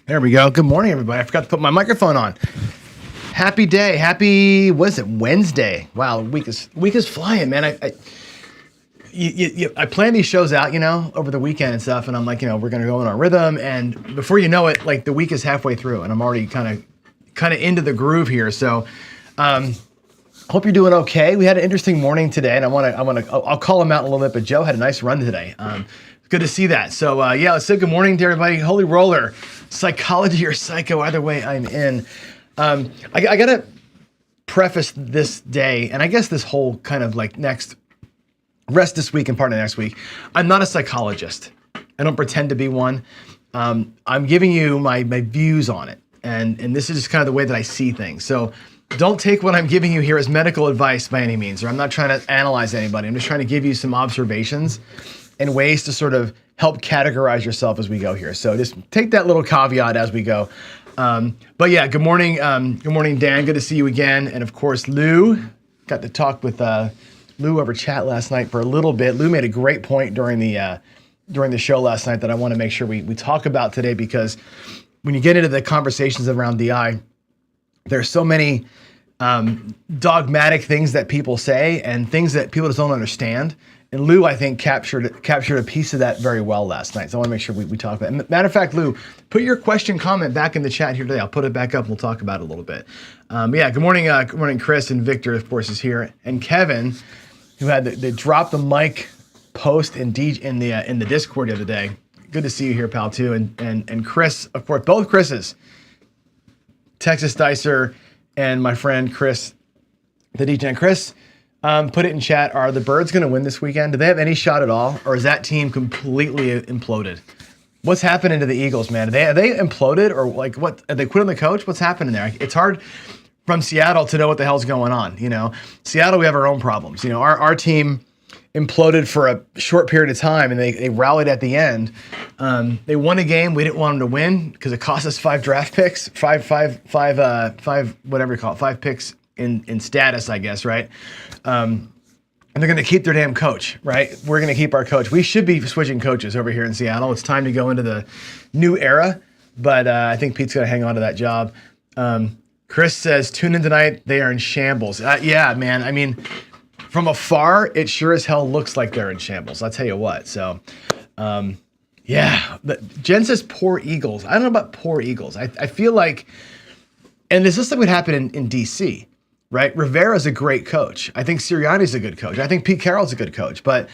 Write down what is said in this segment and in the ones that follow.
There we go. Good morning, everybody. I forgot to put my microphone on. Happy day. What is it? Wednesday. Wow, week is flying, man. I plan these shows out, over the weekend and stuff, and I'm like, we're gonna go in our rhythm, and before you know it, like the week is halfway through, and I'm already kind of into the groove here. So, hope you're doing okay. We had an interesting morning today, and I'll call him out in a little bit, but Joe had a nice run today. Good to see that. So let's say good morning to everybody. Holy roller, psychology or psycho, either way I'm in. I gotta preface this day, and I guess this whole kind of like rest this week and part of next week. I'm not a psychologist. I don't pretend to be one. I'm giving you my views on it, and this is just kind of the way that I see things. So don't take what I'm giving you here as medical advice by any means, or I'm not trying to analyze anybody. I'm just trying to give you some observations and ways to sort of help categorize yourself as we go here. So just take that little caveat as we go. But yeah, good morning. Good morning, Dan. Good to see you again. And of course, Lou. Got to talk with Lou over chat last night for a little bit. Lou made a great point during the show last night that I want to make sure we talk about today, because when you get into the conversations around DI, there's so many dogmatic things that people say and things that people just don't understand. And Lou, I think, captured a piece of that very well last night. So I want to make sure we talk about it. Matter of fact, Lou, put your question, comment back in the chat here today. I'll put it back up and we'll talk about it a little bit. Good morning, Chris, and Victor, of course, is here, and Kevin, who had the drop the mic post in the Discord the other day. Good to see you here, pal, too, and Chris, of course, both Chris's, Texas Dicer, and my friend Chris, the DJ. And Chris, put it in chat. Are the Birds going to win this weekend? Do they have any shot at all, or is that team completely imploded? What's happening to the Eagles, man? Are they imploded, or like what? Are they quit on the coach? What's happening there? It's hard from Seattle to know what the hell's going on. Seattle, we have our own problems. Our team imploded for a short period of time, and they rallied at the end. They won a game we didn't want them to win because it cost us 5 draft picks, five whatever you call it, 5 picks in status, I guess, right? And they're going to keep their damn coach, right? We're going to keep our coach. We should be switching coaches over here in Seattle. It's time to go into the new era, but I think Pete's going to hang on to that job. Chris says, tune in tonight. They are in shambles. Yeah, man. I mean, from afar, it sure as hell looks like they're in shambles. I'll tell you what. So, Jen says poor Eagles. I don't know about poor Eagles. I feel like, and this is something that would happen in D.C., right? Rivera's a great coach. I think Sirianni's a good coach. I think Pete Carroll's a good coach. But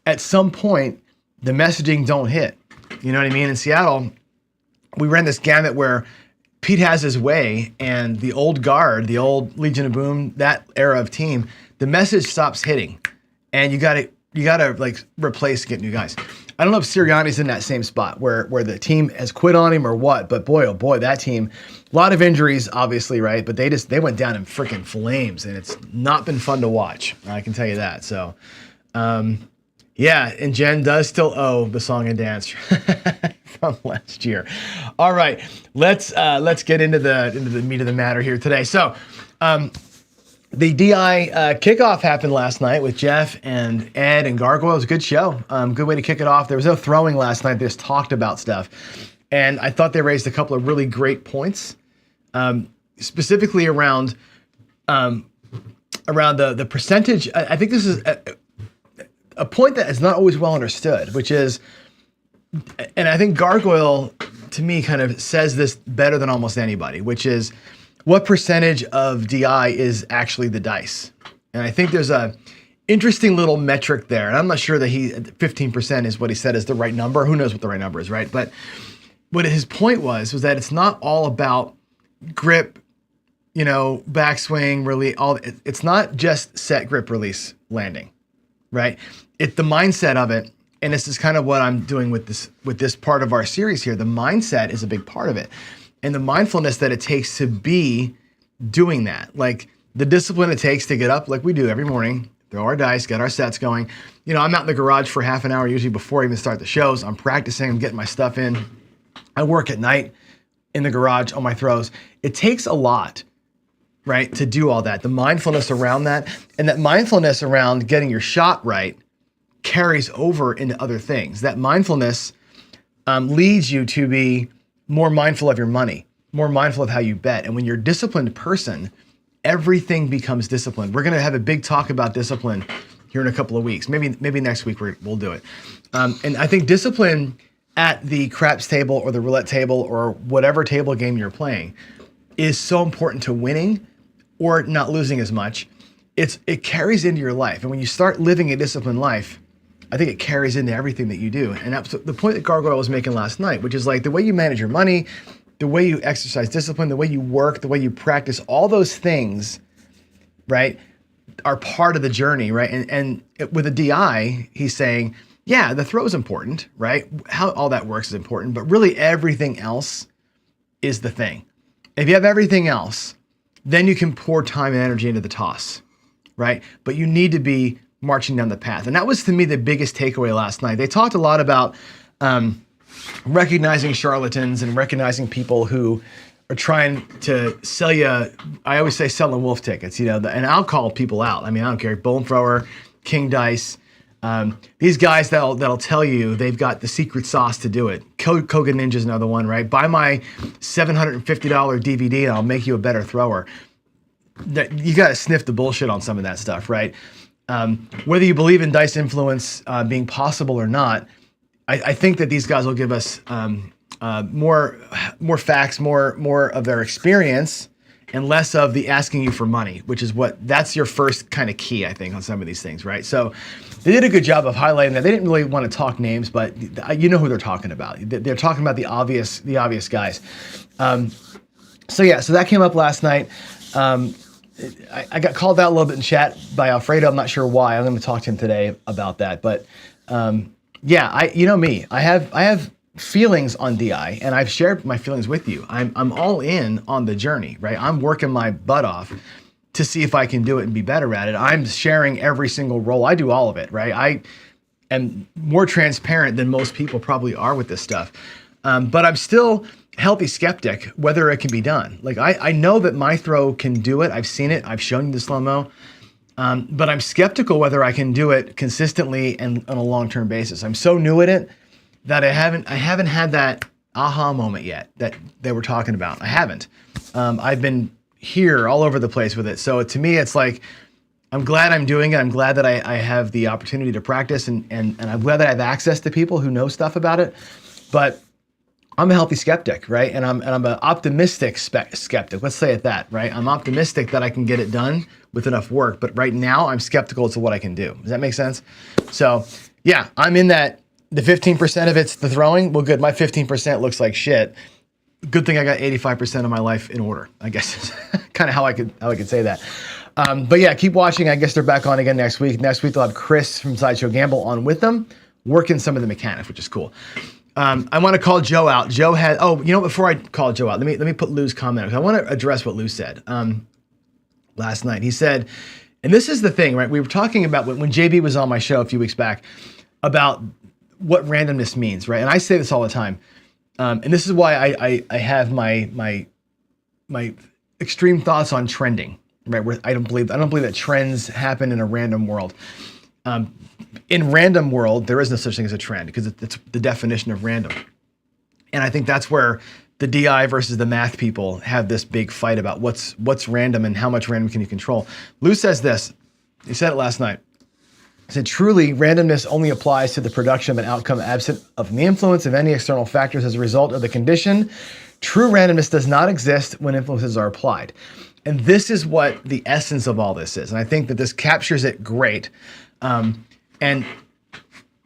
at some point, the messaging don't hit. You know what I mean? In Seattle, we ran this gamut where Pete has his way, and the old guard, the old Legion of Boom, that era of team, the message stops hitting, and you gotta like replace, get new guys. I don't know if Sirianni's in that same spot where the team has quit on him or what, but boy, oh boy, that team, a lot of injuries, obviously, right? But they went down in freaking flames, and it's not been fun to watch. I can tell you that. So, and Jen does still owe the song and dance from last year. All right, let's get into the meat of the matter here today. So, the DI kickoff happened last night with Jeff and Ed and Gargoyle. It was a good show. Good way to kick it off. There was no throwing last night. They just talked about stuff. And I thought they raised a couple of really great points, specifically around the percentage. I think this is a point that is not always well understood, which is, and I think Gargoyle, to me, kind of says this better than almost anybody, which is, what percentage of DI is actually the dice? And I think there's a interesting little metric there. And I'm not sure that 15% is what he said is the right number. Who knows what the right number is, right? But what his point was that it's not all about grip, backswing, release, it's not just set, grip, release, landing, right? It's the mindset of it. And this is kind of what I'm doing with this part of our series here. The mindset is a big part of it. And the mindfulness that it takes to be doing that, like the discipline it takes to get up like we do every morning, throw our dice, get our sets going. I'm out in the garage for half an hour usually before I even start the shows. I'm practicing, I'm getting my stuff in. I work at night in the garage on my throws. It takes a lot, right, to do all that. The mindfulness around that, and that mindfulness around getting your shot right carries over into other things. That mindfulness leads you to be more mindful of your money, more mindful of how you bet. And when you're a disciplined person, everything becomes disciplined. We're going to have a big talk about discipline here in a couple of weeks. Maybe next week we'll do it. And I think discipline at the craps table or the roulette table or whatever table game you're playing is so important to winning or not losing as much. It carries into your life. And when you start living a disciplined life, I think it carries into everything that you do. And that's the point that Gargoyle was making last night, which is like the way you manage your money, the way you exercise discipline, the way you work, the way you practice, all those things, right, are part of the journey, right? And with a DI, he's saying, yeah, the throw is important, right? How all that works is important, but really everything else is the thing. If you have everything else, then you can pour time and energy into the toss, right? But you need to be marching down the path. And that was, to me, the biggest takeaway last night. They talked a lot about recognizing charlatans and recognizing people who are trying to sell you, I always say selling wolf tickets, and I'll call people out. I mean, I don't care, bone thrower, king dice, these guys that'll tell you they've got the secret sauce to do it. Koga Ninja's another one, right? Buy my $750 DVD and I'll make you a better thrower. You got to sniff the bullshit on some of that stuff, right? Whether you believe in dice influence being possible or not, I think that these guys will give us more facts, more of their experience, and less of the asking you for money, which is that's your first kind of key, I think, on some of these things, right? So they did a good job of highlighting that. They didn't really want to talk names, but you know who they're talking about. They're talking about the obvious guys. So that came up last night. I got called out a little bit in chat by Alfredo. I'm not sure why. I'm going to talk to him today about that. But you know me. I have feelings on DI, and I've shared my feelings with you. I'm all in on the journey, right? I'm working my butt off to see if I can do it and be better at it. I'm sharing every single roll. I do all of it, right? I am more transparent than most people probably are with this stuff. But I'm still healthy skeptic whether it can be done. Like I know that my throw can do it. I've seen it. I've shown you the slow-mo. But I'm skeptical whether I can do it consistently and on a long-term basis. I'm so new at it that I haven't had that aha moment yet that they were talking about. I haven't. I've been here all over the place with it. So to me, it's like, I'm glad I'm doing it. I'm glad that I have the opportunity to practice and I'm glad that I have access to people who know stuff about it. But I'm a healthy skeptic, right? And I'm an optimistic skeptic. Let's say it that, right? I'm optimistic that I can get it done with enough work, but right now I'm skeptical as to what I can do. Does that make sense? So yeah, I'm in that. The 15% of it's the throwing. Well, good. My 15% looks like shit. Good thing I got 85% of my life in order, I guess is kind of how I could say that. But yeah, keep watching. I guess they're back on again next week. Next week they'll have Chris from Sideshow Gamble on with them, working some of the mechanics, which is cool. I want to call Joe out. Joe had, before I call Joe out, let me put Lou's comment. I want to address what Lou said last night. He said, and this is the thing, right? We were talking about when JB was on my show a few weeks back about what randomness means, right? And I say this all the time. And this is why I have my extreme thoughts on trending, right? Where I don't believe that trends happen in a random world. In random world, there is no such thing as a trend because it's the definition of random. And I think that's where the DI versus the math people have this big fight about what's random and how much random can you control. Lou says this. He said it last night. He said, truly, randomness only applies to the production of an outcome absent of the influence of any external factors as a result of the condition. True randomness does not exist when influences are applied. And this is what the essence of all this is. And I think that this captures it great. And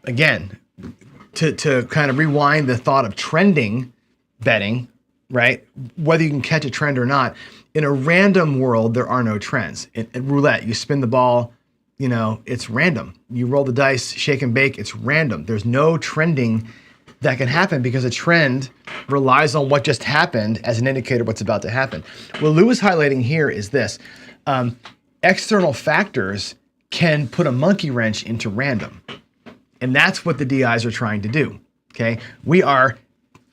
again, to kind of rewind the thought of trending betting, right? Whether you can catch a trend or not, in a random world, there are no trends. In roulette, you spin the ball, it's random. You roll the dice, shake and bake, it's random. There's no trending that can happen because a trend relies on what just happened as an indicator of what's about to happen. What Lou is highlighting here is this. External factors can put a monkey wrench into random. And that's what the DIs are trying to do, okay? We are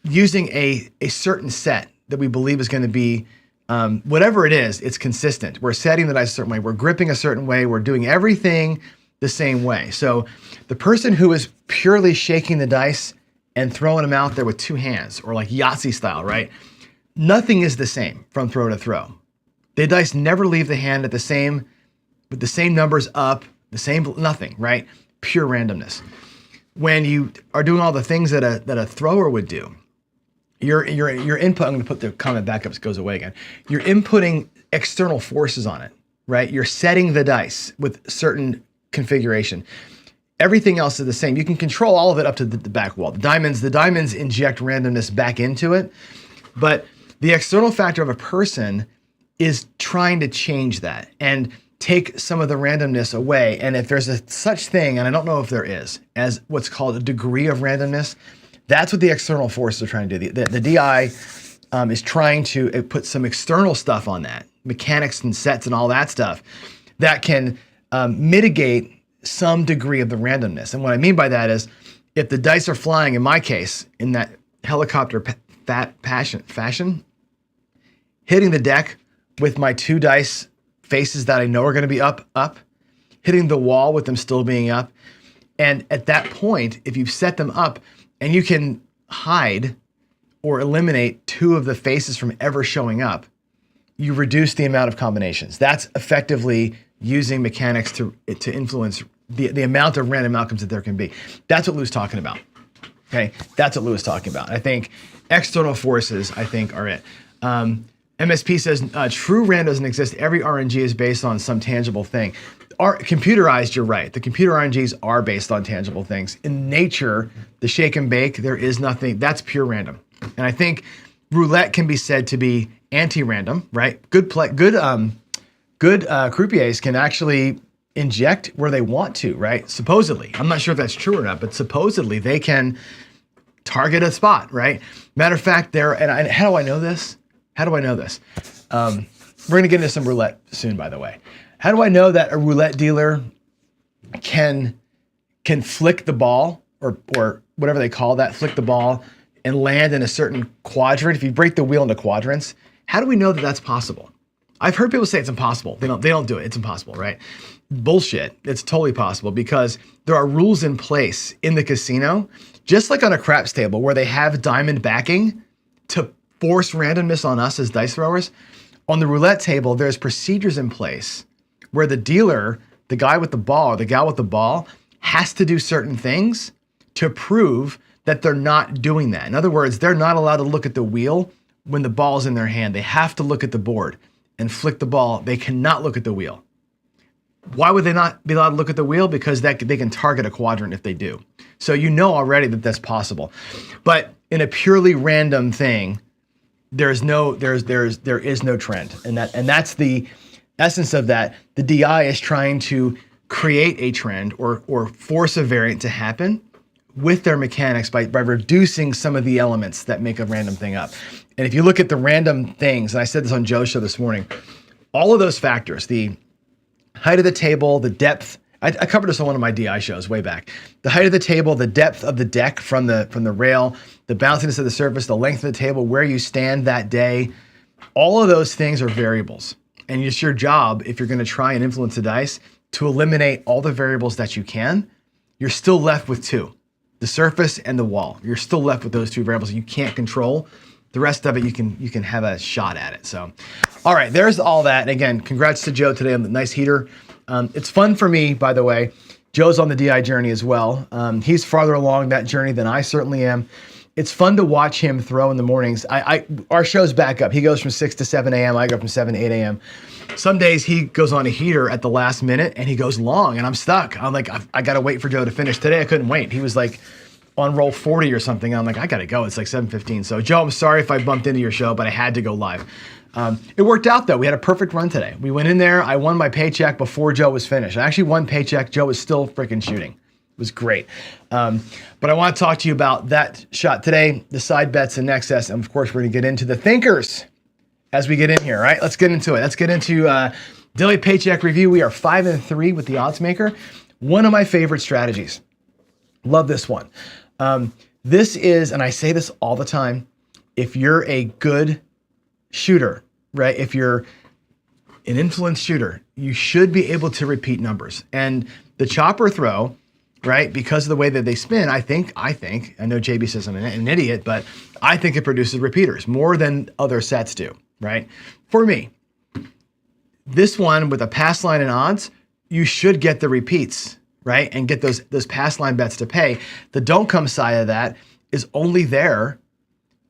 using a certain set that we believe is going to be whatever it is, it's consistent. We're setting the dice a certain way. We're gripping a certain way. We're doing everything the same way. So the person who is purely shaking the dice and throwing them out there with two hands, or like Yahtzee style, right? Nothing is the same from throw to throw. The dice never leave the hand with the same numbers up, the same nothing, right? Pure randomness. When you are doing all the things that a thrower would do, your input, I'm going to put the comment back up so it goes away again. You're inputting external forces on it, right? You're setting the dice with certain configuration. Everything else is the same. You can control all of it up to the back wall. The diamonds inject randomness back into it, but the external factor of a person is trying to change that and take some of the randomness away. And if there's a such thing, and I don't know if there is, as what's called a degree of randomness, that's what the external forces are trying to do. The DI is trying to put some external stuff on that, mechanics and sets and all that stuff, that can mitigate some degree of the randomness. And what I mean by that is, if the dice are flying, in my case, in that helicopter fashion, hitting the deck with my two dice faces that I know are going to be up, hitting the wall with them still being up. And at that point, if you've set them up and you can hide or eliminate two of the faces from ever showing up, you reduce the amount of combinations. That's effectively using mechanics to influence the amount of random outcomes that there can be. That's what Lou's talking about. Okay, that's what Lou is talking about. I think external forces, are it. MSP says, true random doesn't exist. Every RNG is based on some tangible thing. Computerized, you're right. The computer RNGs are based on tangible things. In nature, the shake and bake, there is nothing. That's pure random. And I think roulette can be said to be anti-random, right? Good croupiers can actually inject where they want to, right? Supposedly. I'm not sure if that's true or not, but supposedly they can target a spot, right? Matter of fact, and how do I know this? We're going to get into some roulette soon, by the way. How do I know that a roulette dealer can flick the ball or whatever they call that, flick the ball and land in a certain quadrant? If you break the wheel into quadrants, how do we know that that's possible? I've heard people say it's impossible. They don't do it. It's impossible, right? Bullshit. It's totally possible because there are rules in place in the casino, just like on a craps table where they have diamond backing to force randomness on us as dice throwers. On the roulette table, there's procedures in place where the dealer, the guy with the ball or the gal with the ball, has to do certain things to prove that they're not doing that. In other words, they're not allowed to look at the wheel when the ball's in their hand. They have to look at the board and flick the ball. They cannot look at the wheel. Why would they not be allowed to look at the wheel? Because they can target a quadrant if they do. So you know already that that's possible. But in a purely random thing, there is no trend. And that's the essence of that. The DI is trying to create a trend or force a variant to happen with their mechanics by reducing some of the elements that make a random thing up. And if you look at the random things, and I said this on Joe's show this morning, all of those factors, the height of the table, the depth, I covered this on one of my DI shows way back. The height of the table, the depth of the deck from the rail, the bounciness of the surface, the length of the table, where you stand that day, all of those things are variables. And it's your job, if you're going to try and influence the dice, to eliminate all the variables that you can. You're still left with two, the surface and the wall. You're still left with those two variables you can't control. The rest of it, you can have a shot at it. So, all right, there's all that. And again, congrats to Joe today on the nice heater. It's fun for me, by the way. Joe's on the DI journey as well. He's farther along that journey than I certainly am. It's fun to watch him throw in the mornings. Our show's back up. He goes from 6 to 7 a.m. I go from 7 to 8 a.m. Some days he goes on a heater at the last minute and he goes long and I'm stuck. I'm like, I got to wait for Joe to finish. Today I couldn't wait. He was like on roll 40 or something. I'm like, I got to go. It's like 7:15. So Joe, I'm sorry if I bumped into your show, but I had to go live. It worked out though. We had a perfect run today. We went in there. I won my paycheck before Joe was finished. I actually won paycheck. Joe was still freaking shooting. It was great. But I want to talk to you about that shot today, the side bets and excess. And of course, we're going to get into the thinkers as we get in here. All right, let's get into it. Let's get into daily paycheck review. We are 5-3 with the odds maker. One of my favorite strategies. Love this one. This is, and I say this all the time, if you're a good shooter, right? If you're an influence shooter, you should be able to repeat numbers. And the chopper throw right? Because of the way that they spin, I know JB says I'm an idiot, but I think it produces repeaters more than other sets do, right? For me, this one with a pass line and odds, you should get the repeats, right? And get those pass line bets to pay. The don't come side of that is only there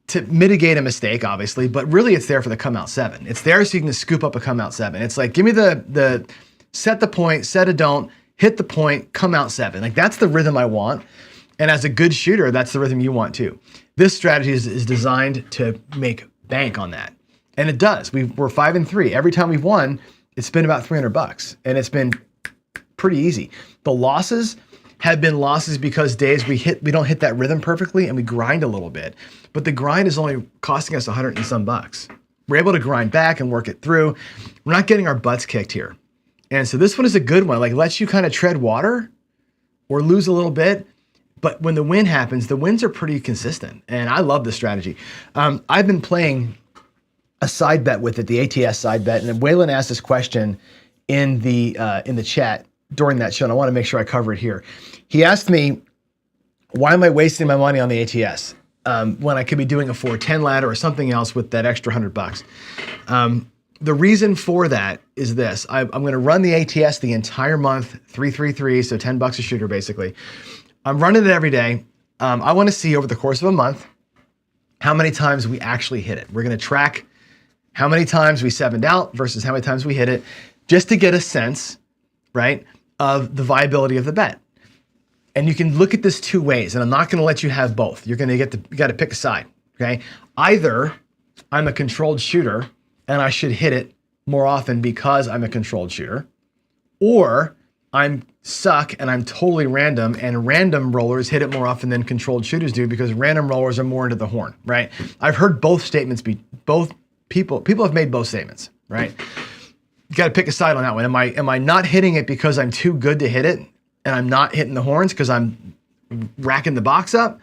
to mitigate a mistake, obviously, but really it's there for the come out 7. It's there so you can scoop up a come out 7. It's like, give me the set the point, set a don't, hit the point, come out 7. Like that's the rhythm I want. And as a good shooter, that's the rhythm you want too. This strategy is designed to make bank on that. And it does. We're 5-3. Every time we've won, it's been about $300 and it's been pretty easy. The losses have been losses because days we don't hit that rhythm perfectly and we grind a little bit. But the grind is only costing us $100 and some bucks. We're able to grind back and work it through. We're not getting our butts kicked here. And so this one is a good one. Like lets you kind of tread water or lose a little bit. But when the win happens, the wins are pretty consistent. And I love this strategy. I've been playing a side bet with it, the ATS side bet. And Waylon asked this question in the chat during that show, and I want to make sure I cover it here. He asked me, why am I wasting my money on the ATS when I could be doing a 410 ladder or something else with that extra $100? The reason for that is this. I'm going to run the ATS the entire month, 333, so $10 a shooter basically. I'm running it every day. I want to see over the course of a month how many times we actually hit it. We're going to track how many times we 7'd out versus how many times we hit it, just to get a sense, right, of the viability of the bet. And you can look at this two ways, and I'm not going to let you have both. You're going to you got to pick a side, okay? Either I'm a controlled shooter and I should hit it more often because I'm a controlled shooter, or I'm suck and I'm totally random, and random rollers hit it more often than controlled shooters do because random rollers are more into the horn, right? I've heard both statements people have made both statements, right? You got to pick a side on that one. Am I not hitting it because I'm too good to hit it and I'm not hitting the horns because I'm racking the box up,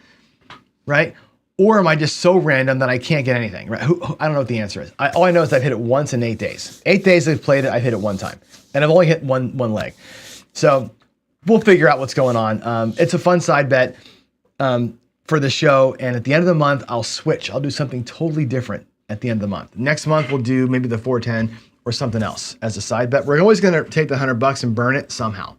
right? Or am I just so random that I can't get anything, right? I don't know what the answer is. All I know is I've hit it once in 8 days. 8 days I've played it, I've hit it one time. And I've only hit one leg. So we'll figure out what's going on. It's a fun side bet for the show. And at the end of the month, I'll switch. I'll do something totally different at the end of the month. Next month, we'll do maybe the 410 or something else as a side bet. We're always going to take the $100 and burn it somehow,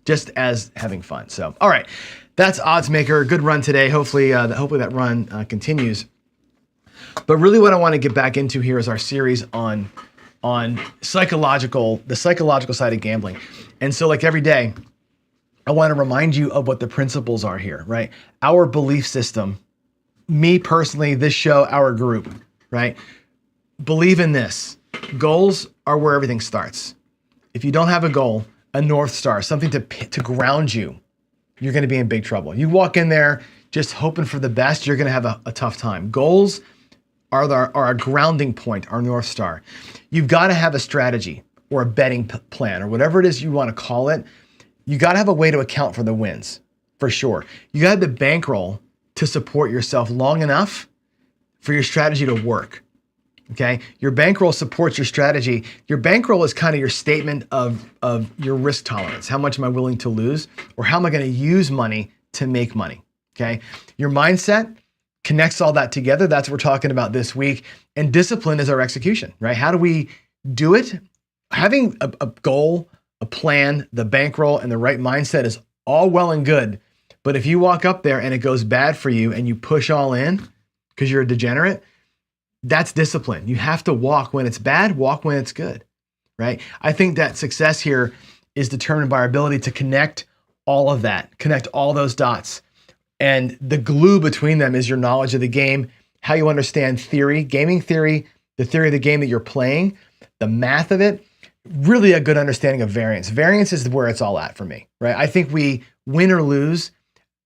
just as having fun. So, all right, that's Oddsmaker. Good run today. Hopefully that run continues. But really what I want to get back into here is our series on the psychological side of gambling. And so like every day, I want to remind you of what the principles are here, right? Our belief system, me personally, this show, our group, right? Believe in this. Goals are where everything starts. If you don't have a goal, a North Star, something to ground you, you're going to be in big trouble. You walk in there just hoping for the best, you're going to have a tough time. Goals are a grounding point, our North Star. You've got to have a strategy or a betting plan or whatever it is you want to call it. You got to have a way to account for the wins, for sure. You got to have the bankroll to support yourself long enough for your strategy to work. Okay, your bankroll supports your strategy. Your bankroll is kind of your statement of your risk tolerance. How much am I willing to lose, or how am I going to use money to make money? Okay, your mindset connects all that together. That's what we're talking about this week. And discipline is our execution, right? How do we do it? Having a goal, a plan, the bankroll, and the right mindset is all well and good. But if you walk up there and it goes bad for you and you push all in because you're a degenerate, that's discipline. You have to walk when it's bad, walk when it's good, right? I think that success here is determined by our ability to connect all of that, connect all those dots. And the glue between them is your knowledge of the game, how you understand theory, gaming theory, the theory of the game that you're playing, the math of it, really a good understanding of variance. Variance is where it's all at for me, right? I think we win or lose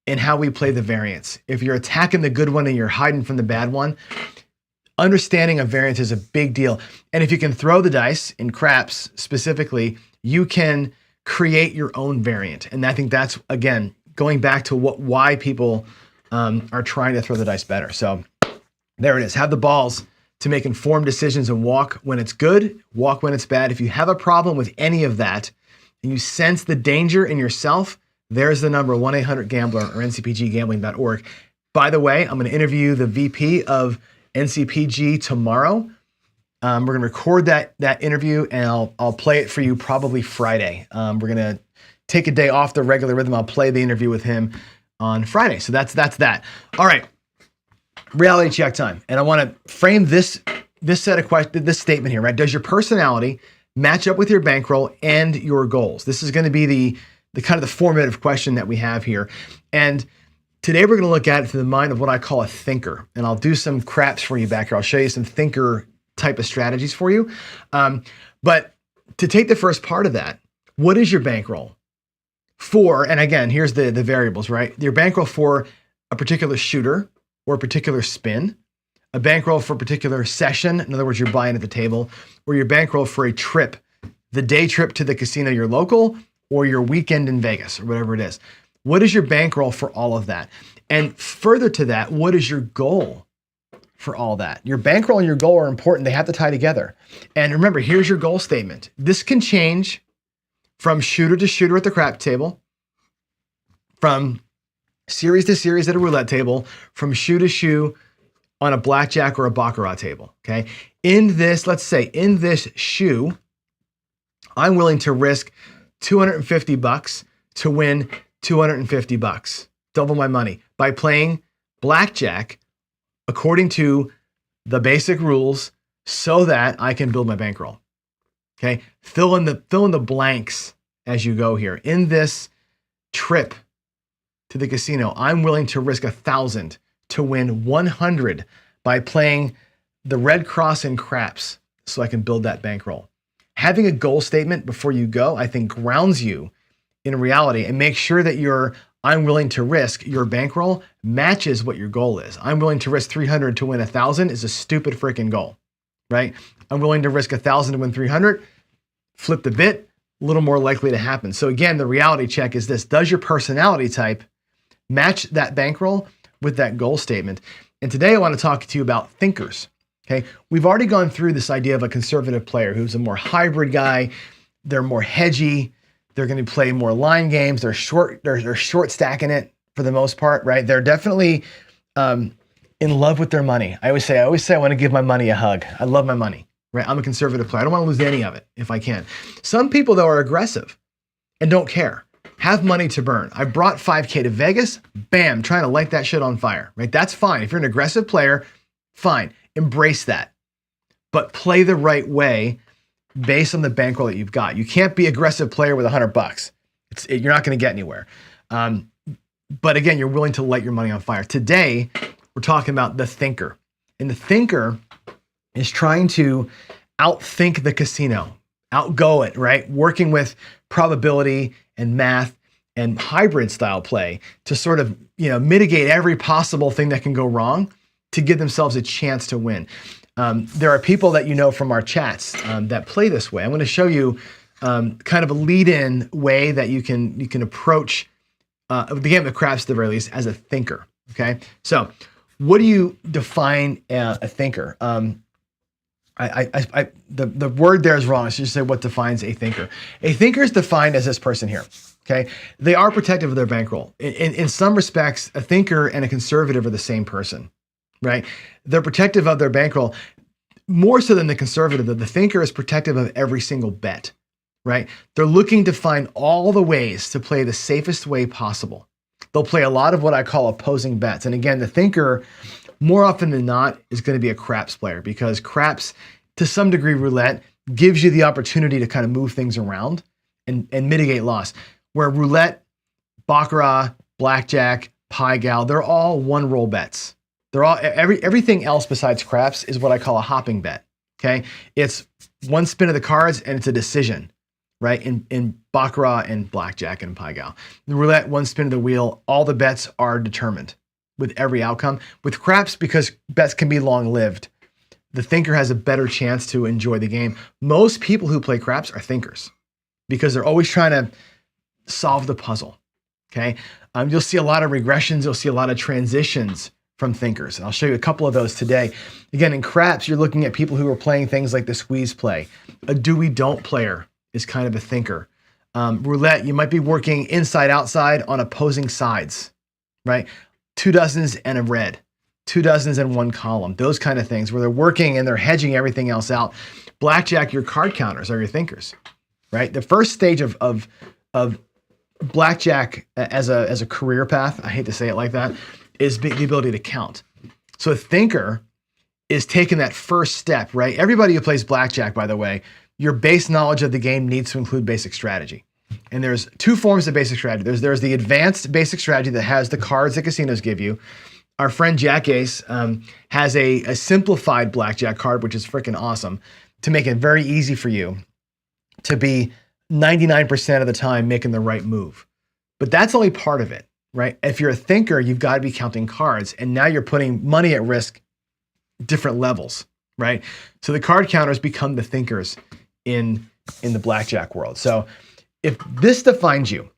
in how we play the variance. If you're attacking the good one and you're hiding from the bad one, understanding of variance is a big deal. And if you can throw the dice in craps specifically, you can create your own variant. And I think that's, again, going back to why people are trying to throw the dice better. So there it is. Have the balls to make informed decisions and walk when it's good, walk when it's bad. If you have a problem with any of that and you sense the danger in yourself, There's the number, 1-800-GAMBLER or ncpggambling.org. By the way, I'm going to interview the VP of NCPG tomorrow. We're going to record that interview, and I'll play it for you probably Friday. We're going to take a day off the regular rhythm. I'll play the interview with him on Friday. So that's that. All right, reality check time. And I want to frame this set of questions, this statement here, right? Does your personality match up with your bankroll and your goals? This is going to be the kind of the formative question that we have here. And today we're going to look at it through the mind of what I call a thinker. And I'll do some craps for you back here. I'll show you some thinker type of strategies for you. But to take the first part of that, what is your bankroll for? And again, here's the variables, right? Your bankroll for a particular shooter or a particular spin, a bankroll for a particular session. In other words, you're buying at the table, or your bankroll for a trip, the day trip to the casino, your local, or your weekend in Vegas, or whatever it is. What is your bankroll for all of that? And further to that, what is your goal for all that? Your bankroll and your goal are important. They have to tie together. And remember, here's your goal statement. This can change from shooter to shooter at the crap table, from series to series at a roulette table, from shoe to shoe on a blackjack or a baccarat table, okay? In this, let's say, in this shoe, I'm willing to risk $250 to win $250, double my money, by playing blackjack according to the basic rules so that I can build my bankroll. Okay, fill in the blanks as you go here. In this trip to the casino, I'm willing to risk 1,000 to win 100 by playing the red cross and craps so I can build that bankroll. Having a goal statement before you go, I think, grounds you in reality and makes sure that I'm willing to risk, your bankroll matches what your goal is. I'm willing to risk 300 to win 1,000 is a stupid freaking goal, right? I'm willing to risk 1,000 to win 300, flip the bit, a little more likely to happen. So again, the reality check is this: does your personality type match that bankroll with that goal statement? And today I want to talk to you about thinkers. Okay, we've already gone through this idea of a conservative player who's a more hybrid guy. They're more hedgy. They're going to play more line games. They're short stacking it for the most part, right? They're definitely in love with their money. I always say I want to give my money a hug. I love my money, right? I'm a conservative player. I don't want to lose any of it if I can. Some people, though, are aggressive and don't care. Have money to burn. I brought $5K to Vegas. Bam, trying to light that shit on fire, right? That's fine. If you're an aggressive player, fine. Embrace that. But play the right way based on the bankroll that you've got. You can't be an aggressive player with $100. You're not going to get anywhere. But again, you're willing to light your money on fire. Today, we're talking about the thinker. And the thinker is trying to outthink the casino, outgo it, right? Working with probability and math and hybrid style play to sort of, mitigate every possible thing that can go wrong to give themselves a chance to win. There are people that you know from our chats that play this way. I'm going to show you kind of a lead-in way that you can approach the game of craps at the very least as a thinker. Okay, so what do you define a thinker? The word there is wrong. I should just say what defines a thinker. A thinker is defined as this person here. Okay, they are protective of their bankroll. In some respects, a thinker and a conservative are the same person. Right? They're protective of their bankroll more so than the conservative. The thinker is protective of every single bet, right? They're looking to find all the ways to play the safest way possible. They'll play a lot of what I call opposing bets. And again, the thinker, more often than not, is going to be a craps player, because craps, to some degree, roulette gives you the opportunity to kind of move things around and mitigate loss. Where roulette, baccarat, blackjack, pie gal, they're all one roll bets. They're all everything else besides craps is what I call a hopping bet. Okay, it's one spin of the cards and it's a decision, right? In baccarat and blackjack and pie gal, the roulette, one spin of the wheel, all the bets are determined with every outcome. With craps, because bets can be long lived, the thinker has a better chance to enjoy the game. Most people who play craps are thinkers because they're always trying to solve the puzzle. Okay, you'll see a lot of regressions. You'll see a lot of transitions from thinkers. And I'll show you a couple of those today. Again, in craps, you're looking at people who are playing things like the squeeze play. A do-we-don't player is kind of a thinker. Roulette, you might be working inside, outside on opposing sides, right? 2 dozens and a red, 2 dozens and 1 column, those kind of things where they're working and they're hedging everything else out. Blackjack, your card counters are your thinkers, right? The first stage of blackjack as a career path, I hate to say it like that, is the ability to count. So a thinker is taking that first step, right? Everybody who plays blackjack, by the way, your base knowledge of the game needs to include basic strategy. And there's 2 forms of basic strategy. There's the advanced basic strategy that has the cards that casinos give you. Our friend Jack Ace has a simplified blackjack card, which is freaking awesome, to make it very easy for you to be 99% of the time making the right move. But that's only part of it, right? If you're a thinker, you've got to be counting cards, and now you're putting money at risk, different levels, right? So the card counters become the thinkers in the blackjack world. So if this defines you,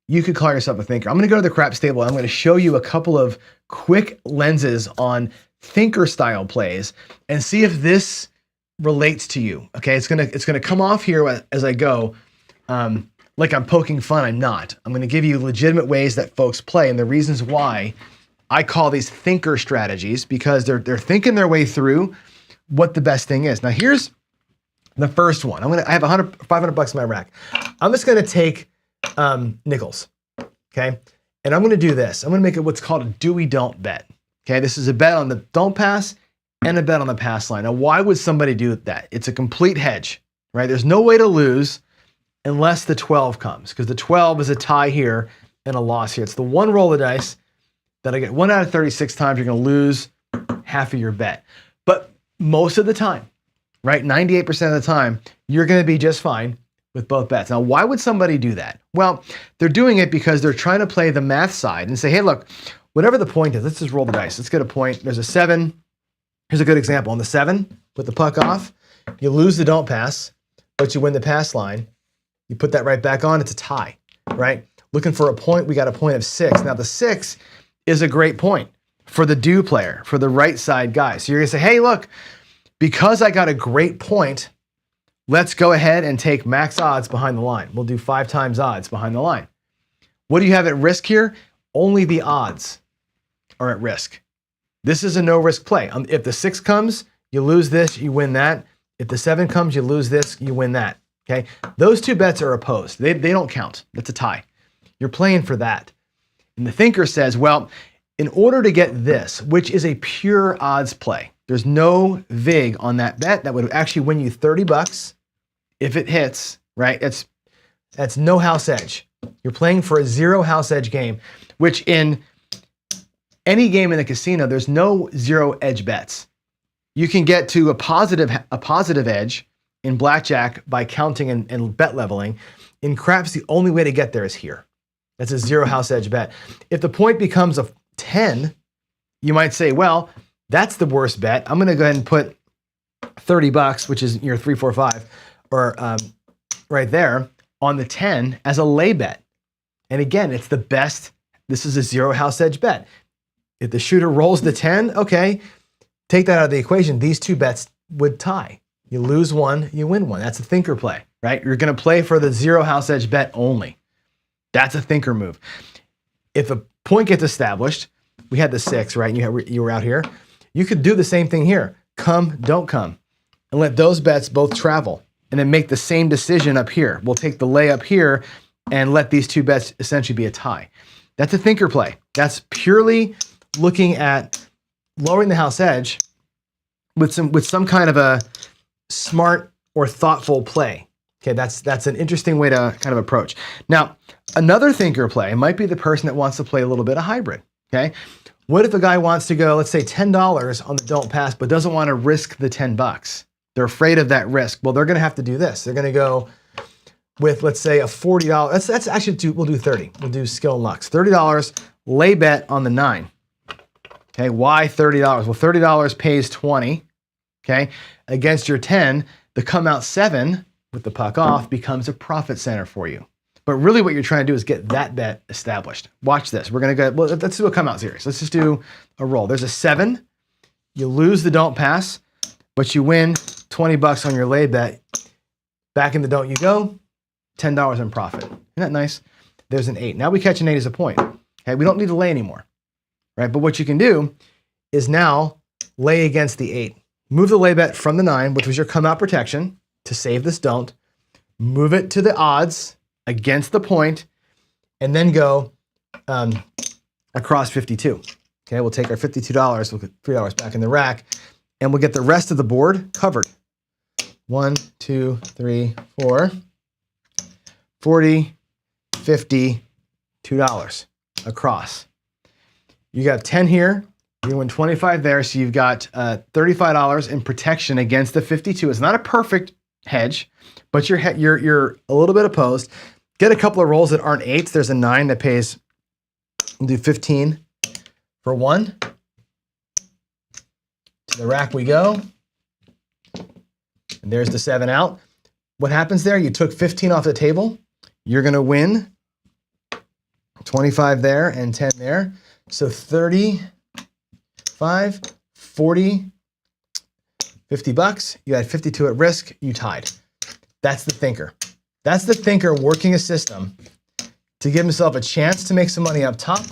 you could call yourself a thinker. I'm going to go to the craps table. I'm going to show you a couple of quick lenses on thinker style plays and see if this relates to you. Okay, it's gonna come off here as I go, like I'm poking fun. I'm not. I'm going to give you legitimate ways that folks play and the reasons why I call these thinker strategies, because they're thinking their way through what the best thing is. Now here's the first one. I have 500 bucks in my rack. I'm just going to take nickels, okay? And I'm going to do this. I'm going to make it what's called a do-we-don't bet. Okay, this is a bet on the don't pass and a bet on the pass line. Now, why would somebody do that? It's a complete hedge, right? There's no way to lose unless the 12 comes, because the 12 is a tie here and a loss here. It's the one roll of the dice that I get 1 out of 36 times, you're going to lose half of your bet. But most of the time, right, 98% of the time, you're going to be just fine with both bets. Now, why would somebody do that? Well, they're doing it because they're trying to play the math side and say, hey, look, whatever the point is, let's just roll the dice. Let's get a point. There's a 7. Here's a good example. On the 7, put the puck off. You lose the don't pass, but you win the pass line. You put that right back on. It's a tie, right? Looking for a point. We got a point of 6. Now, the 6 is a great point for the do player, for the right side guy. So you're going to say, hey, look, because I got a great point, let's go ahead and take max odds behind the line. We'll do 5 times odds behind the line. What do you have at risk here? Only the odds are at risk. This is a no-risk play. If the 6 comes, you lose this, you win that. If the 7 comes, you lose this, you win that. Okay? Those 2 bets are opposed. They don't count. That's a tie. You're playing for that. And the thinker says, well, in order to get this, which is a pure odds play, there's no vig on that bet that would actually win you 30 bucks if it hits, right? That's no house edge. You're playing for a 0 house edge game, which in any game in the casino, there's no 0 edge bets. You can get to a positive edge in blackjack by counting and bet leveling. In craps, the only way to get there is here. That's a 0 house edge bet. If the point becomes a 10, you might say, well, that's the worst bet. I'm going to go ahead and put 30 bucks, which is your 3, 4, 5, or right there on the 10 as a lay bet. And again, it's the best. This is a 0 house edge bet. If the shooter rolls the 10, okay, take that out of the equation. These 2 bets would tie. You lose 1, you win 1. That's a thinker play, right? You're going to play for the 0 house edge bet only. That's a thinker move. If a point gets established, we had the 6, right? And you were out here. You could do the same thing here. Come, don't come. And let those bets both travel. And then make the same decision up here. We'll take the lay up here and let these 2 bets essentially be a tie. That's a thinker play. That's purely looking at lowering the house edge with some kind of a smart or thoughtful play. Okay, that's an interesting way to kind of approach. Now, another thinker play might be the person that wants to play a little bit of hybrid. Okay, what if a guy wants to go, let's say $10 on the don't pass, but doesn't want to risk the 10 bucks? They're afraid of that risk. Well, they're going to have to do this. They're going to go with, let's say, a $40. That's actually we'll do 30. We'll do skill and lucks. $30 lay bet on the 9. Okay, why $30? Well, $30 pays 20. Okay, against your 10, the come out 7 with the puck off becomes a profit center for you. But really what you're trying to do is get that bet established. Watch this. We're going to go, well, let's do a come out series. Let's just do a roll. There's a 7. You lose the don't pass, but you win 20 bucks on your lay bet. Back in the don't you go. $10 in profit. Isn't that nice? There's an 8. Now we catch an 8 as a point. Okay, we don't need to lay anymore, right? But what you can do is now lay against the 8. Move the lay bet from the 9, which was your come out protection, to save this don't. Move it to the odds against the point, and then go across 52. Okay, we'll take our $52, we'll put $3 back in the rack, and we'll get the rest of the board covered. 1, 2, 3, 4, 40, 50, $2 across. You got 10 here, you win 25 there, so you've got $35 in protection against the 52. It's not a perfect hedge, but you're a little bit opposed. Get a couple of rolls that aren't 8s. There's a 9 that pays, we'll do 15 for 1. To the rack we go. And there's the 7 out. What happens there? You took 15 off the table. You're going to win 25 there and 10 there. So 35, 40, 50 bucks. You had 52 at risk. You tied. That's the thinker. That's the thinker working a system to give himself a chance to make some money up top.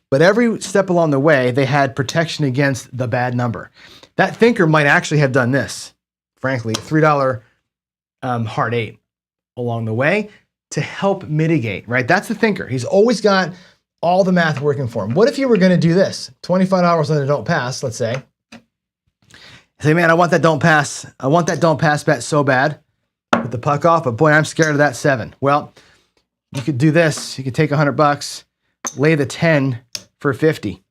But every step along the way, they had protection against the bad number. That thinker might actually have done this. Frankly, $3 hard 8 along the way to help mitigate, right? That's the thinker. He's always got all the math working for him. What if you were going to do this? $25 on the don't pass, let's say. Say, man, I want that don't pass. I want that don't pass bet so bad with the puck off, but boy, I'm scared of that 7. Well, you could do this. You could take $100, lay the 10 for 50.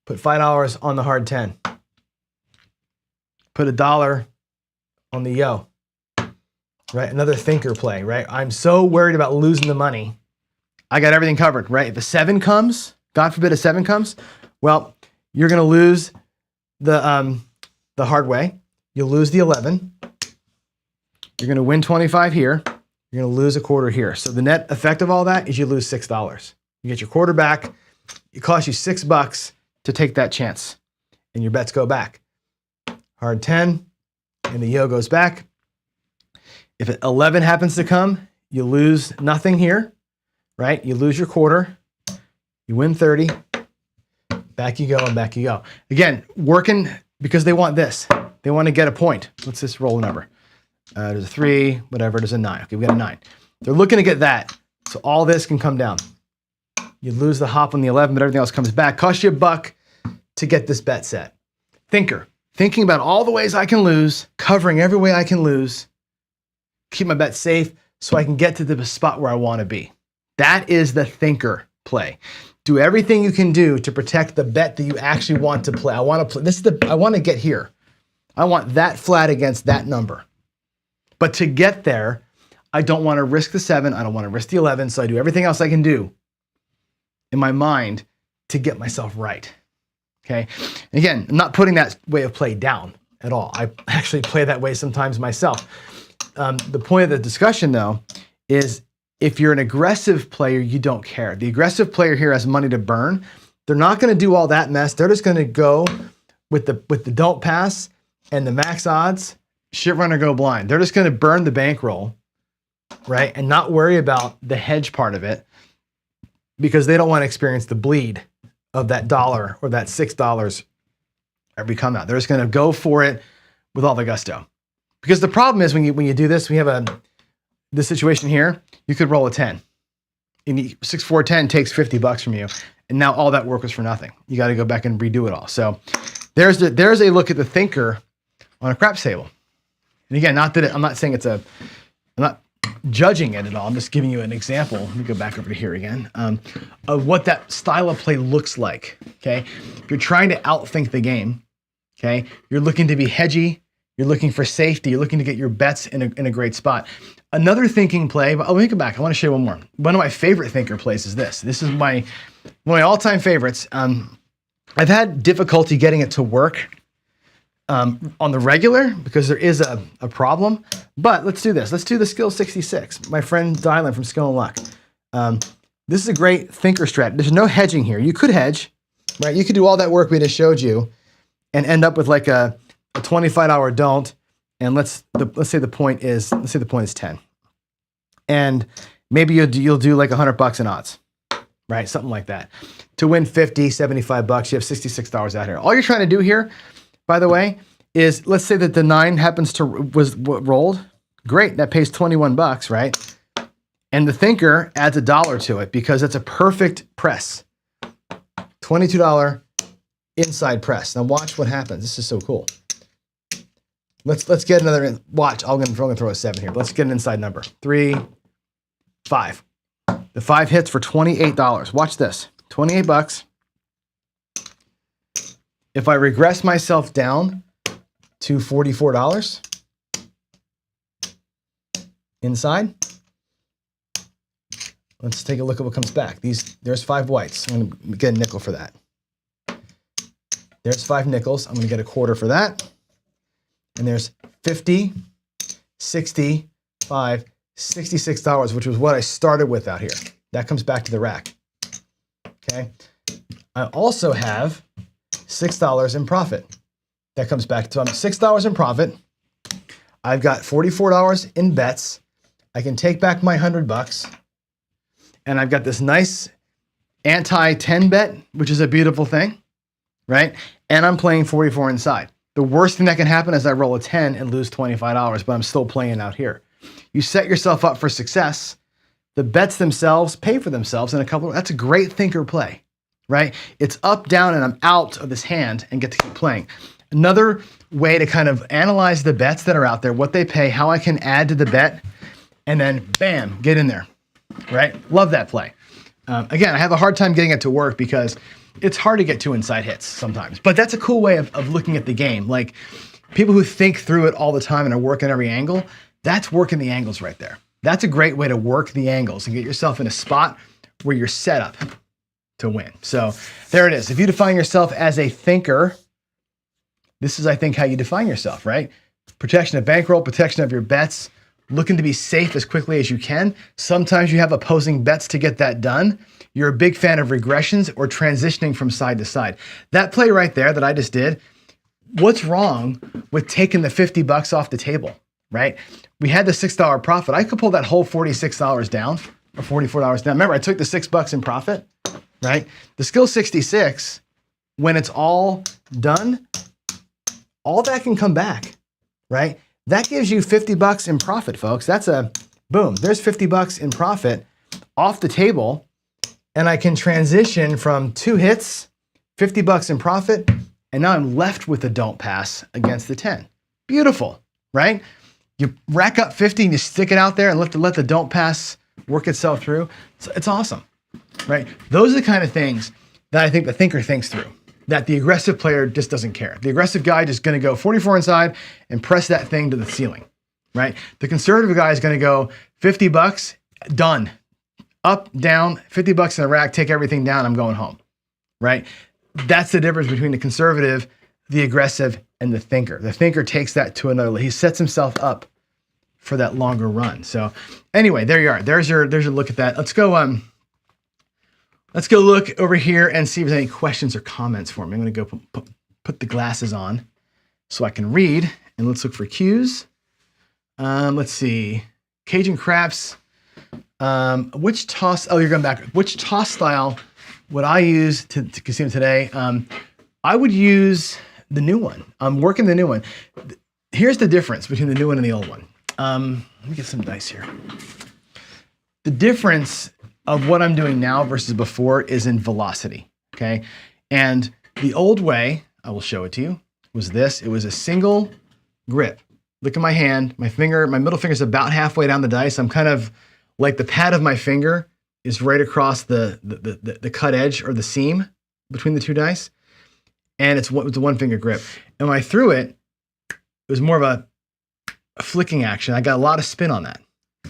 Put $5 on the hard 10. Put $1 on the yo, right? Another thinker play, right? I'm so worried about losing the money. I got everything covered, right? If a 7 comes, God forbid a 7 comes, well, you're going to lose the hard way. You'll lose the 11. You're going to win 25 here. You're going to lose a quarter here. So the net effect of all that is you lose $6. You get your quarter back. It costs you $6 to take that chance, and your bets go back. Hard 10, and the yo goes back. If 11 happens to come, you lose nothing here, right? You lose your quarter. You win 30. Back you go, and back you go. Again, working because they want this. They want to get a point. What's this roll number? There's a 3, whatever, there's a 9. Okay, we got a 9. They're looking to get that. So all this can come down. You lose the hop on the 11, but everything else comes back. Cost you $1 to get this bet set. Thinker. Thinking about all the ways I can lose, covering every way I can lose, keep my bet safe so I can get to the spot where I want to be. That is the thinker play. Do everything you can do to protect the bet that you actually want to play. I want to play. I want to get here. I want that flat against that number. But to get there, I don't want to risk the 7. I don't want to risk the 11. So I do everything else I can do in my mind to get myself right. Okay. And again, I'm not putting that way of play down at all. I actually play that way sometimes myself. The point of the discussion, though, is if you're an aggressive player, you don't care. The aggressive player here has money to burn. They're not going to do all that mess. They're just going to go with the don't pass and the max odds, shit run or go blind. They're just going to burn the bankroll, right, and not worry about the hedge part of it because they don't want to experience the bleed of that $1 or that $6 every come out. They're just going to go for it with all the gusto. Because the problem is when you do this, we have this situation here. You could roll a 10. And 6, 4, 10 takes $50 from you, and now all that work was for nothing. You got to go back and redo it all. So there's a look at the thinker on a craps table. And again, I'm not saying I'm not judging it at all. I'm just giving you an example. Let me go back over to here again of what that style of play looks like. Okay, if you're trying to outthink the game, okay, you're looking to be hedgy. You're looking for safety. You're looking to get your bets in a great spot. Another thinking play, but let me go back. I want to show you one more. One of my favorite thinker plays is this. This is one of my all-time favorites. I've had difficulty getting it to work on the regular because there is a problem. But let's do this. Let's do the Skill 66. My friend Dylan from Skill and Luck. This is a great thinker strat. There's no hedging here. You could hedge, right? You could do all that work we just showed you and end up with like a $25 don't and let's say the point is 10, and maybe you'll do like $100 in odds, right? Something like that. To win 50, 75 bucks, you have $66 out here. All you're trying to do here, by the way, is let's say that the 9 happens to was what rolled. Great, that pays 21 bucks, right? And the thinker adds $1 to it because it's a perfect press. $22 inside press. Now watch what happens. This is so cool. Let's get another, watch, I'm gonna throw a 7 here. But let's get an inside number. 3, 5. The 5 hits for $28. Watch this, 28 bucks. If I regress myself down to $44 inside, let's take a look at what comes back. There's 5 whites. I'm gonna get a nickel for that. There's 5 nickels. I'm gonna get a quarter for that. And there's 50, 60, 5, $66, which was what I started with out here. That comes back to the rack. Okay. I also have $6 in profit. That comes back to, I'm $6 in profit. I've got $44 in bets. I can take back my $100, and I've got this nice anti-10 bet, which is a beautiful thing, right? And I'm playing 44 inside. The worst thing that can happen is I roll a 10 and lose $25, but I'm still playing out here. You set yourself up for success. The bets themselves pay for themselves in a couple. That's a great thinker play, right? It's up, down, and I'm out of this hand and get to keep playing. Another way to kind of analyze the bets that are out there, what they pay, how I can add to the bet, and then bam, get in there, right? Love that play. Again, I have a hard time getting it to work because it's hard to get 2 inside hits sometimes, but that's a cool way of looking at the game. Like people who think through it all the time and are working every angle, that's working the angles right there. That's a great way to work the angles and get yourself in a spot where you're set up to win. So there it is. If you define yourself as a thinker, this is, I think, how you define yourself, right? Protection of bankroll, protection of your bets, looking to be safe as quickly as you can. Sometimes you have opposing bets to get that done. You're a big fan of regressions or transitioning from side to side. That play right there that I just did, what's wrong with taking the $50 off the table, right? We had the $6 profit. I could pull that whole $46 down or $44 down. Remember, I took the $6 in profit, right? The skill 66, when it's all done, all that can come back, right? That gives you $50 in profit, folks. That's a boom. There's $50 in profit off the table, and I can transition from 2 hits, $50 in profit, and now I'm left with a don't pass against the 10. Beautiful, right? You rack up 50 and you stick it out there and let the don't pass work itself through. So it's awesome, right? Those are the kind of things that I think the thinker thinks through, that the aggressive player just doesn't care. The aggressive guy just gonna go 44 inside and press that thing to the ceiling, right? The conservative guy is gonna go $50, done. Up, down, $50 in the rack, take everything down, I'm going home, right? That's the difference between the conservative, the aggressive, and the thinker. The thinker takes that to another level. He sets himself up for that longer run. So anyway, there you are. There's your look at that. Let's go look over here and see if there's any questions or comments for me. I'm gonna go put the glasses on so I can read, and let's look for cues. Let's see, Cajun Craps. Which toss, oh, you're going back. Which toss style would I use to casino today? I would use the new one. I'm working the new one. Here's the difference between the new one and the old one. Let me get some dice here. The difference of what I'm doing now versus before is in velocity, okay? And the old way, I will show it to you, was this. It was a single grip. Look at my hand, my middle finger is about halfway down the dice. I'm kind of like the pad of my finger is right across the cut edge or the seam between the 2 dice. And it's a 1-finger grip. And when I threw it, it was more of a flicking action. I got a lot of spin on that.